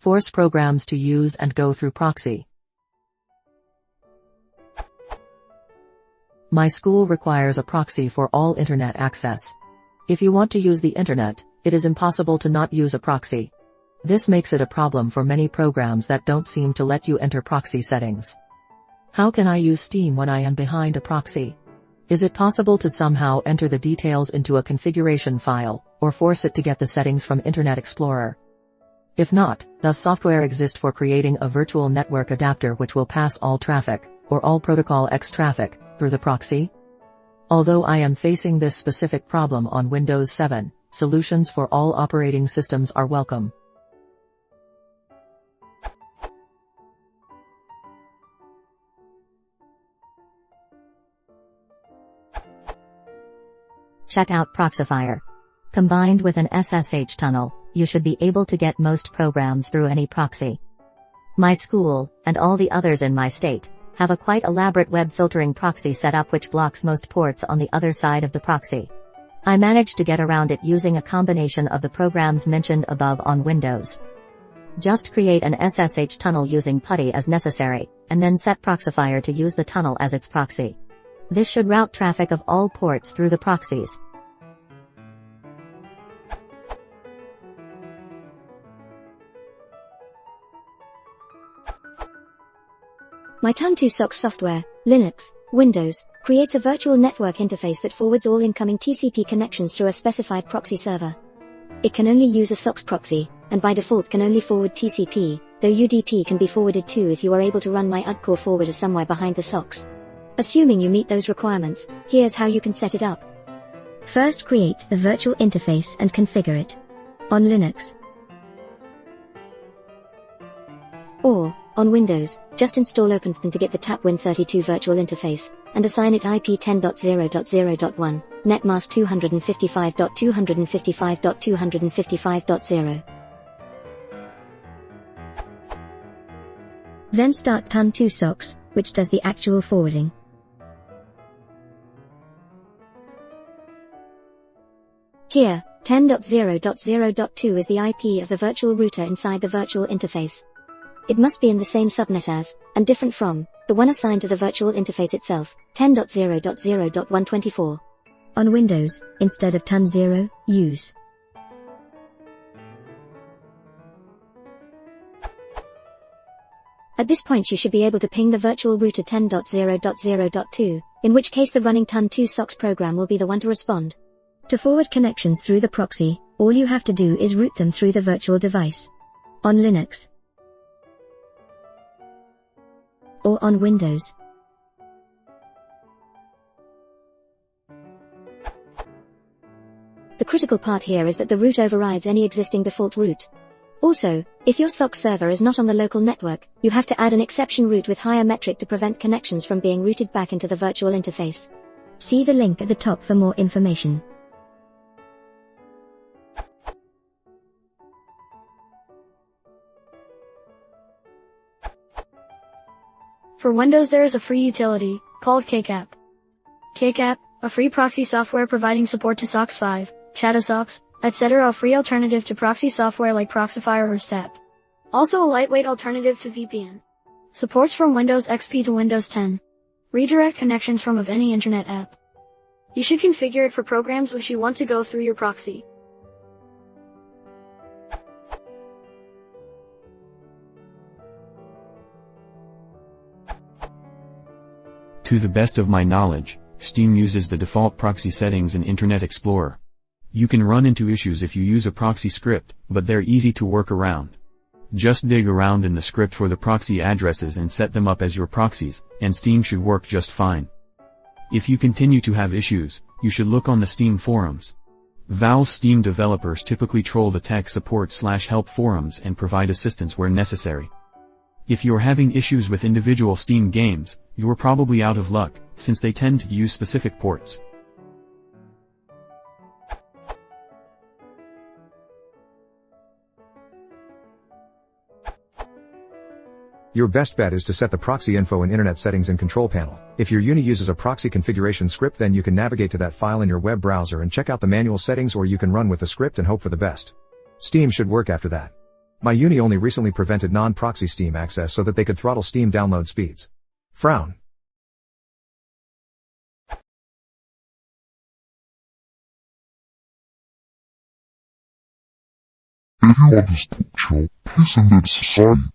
Force programs to use and go through Proxy. My school requires a proxy for all internet access. If you want to use the internet, it is impossible to not use a proxy. This makes it a problem for many programs that don't seem to let you enter proxy settings. How can I use Steam when I am behind a proxy? Is it possible to somehow enter the details into a configuration file, or force it to get the settings from Internet Explorer? If not, does software exist for creating a virtual network adapter which will pass all traffic, or all Protocol X traffic, through the proxy? Although I am facing this specific problem on Windows 7, solutions for all operating systems are welcome. Check out Proxyfire. Combined with an SSH tunnel, you should be able to get most programs through any proxy. My school, and all the others in my state, have a quite elaborate web filtering proxy setup which blocks most ports on the other side of the proxy. I managed to get around it using a combination of the programs mentioned above on Windows. Just create an SSH tunnel using PuTTY as necessary, and then set Proxyfire to use the tunnel as its proxy. This should route traffic of all ports through the proxies. My TUN2SOCKS software, Linux, Windows, creates a virtual network interface that forwards all incoming TCP connections through a specified proxy server. It can only use a SOCKS proxy, and by default can only forward TCP, though UDP can be forwarded too if you are able to run my UDCore forwarder somewhere behind the SOCKS. Assuming you meet those requirements, here's how you can set it up. First, create the virtual interface and configure it. On Linux or on Windows, just install OpenFN to get the TAP-Win32 virtual interface, and assign it IP 10.0.0.1, netmask 255.255.255.0. Then start TUN2SOCKS, which does the actual forwarding. Here, 10.0.0.2 is the IP of the virtual router inside the virtual interface. It must be in the same subnet as, and different from, the one assigned to the virtual interface itself, 10.0.0.124. On Windows, instead of TUN0, use. At this point you should be able to ping the virtual router 10.0.0.2, in which case the running TUN2SOCKS program will be the one to respond. To forward connections through the proxy, all you have to do is route them through the virtual device. On Linux or on Windows. The critical part here is that the route overrides any existing default route. Also, if your SOCKS server is not on the local network, you have to add an exception route with higher metric to prevent connections from being routed back into the virtual interface. See the link at the top for more information. For Windows there is a free utility, called KCAP. KCAP, a free proxy software providing support to SOCKS 5, ShadowSOCKS, etc. A free alternative to proxy software like Proxyfire or STEP. Also a lightweight alternative to VPN. Supports from Windows XP to Windows 10. Redirect connections from of any internet app. You should configure it for programs which you want to go through your proxy. To the best of my knowledge, Steam uses the default proxy settings in Internet Explorer. You can run into issues if you use a proxy script, but they're easy to work around. Just dig around in the script for the proxy addresses and set them up as your proxies, and Steam should work just fine. If you continue to have issues, you should look on the Steam forums. Valve Steam developers typically troll the tech support/help forums and provide assistance where necessary. If you're having issues with individual Steam games, you're probably out of luck, since they tend to use specific ports. Your best bet is to set the proxy info in Internet Settings and Control Panel. If your Uni uses a proxy configuration script, then you can navigate to that file in your web browser and check out the manual settings, or you can run with the script and hope for the best. Steam should work after that. My uni only recently prevented non-proxy Steam access so that they could throttle Steam download speeds. Frown. If you want this talk show, please send it to society.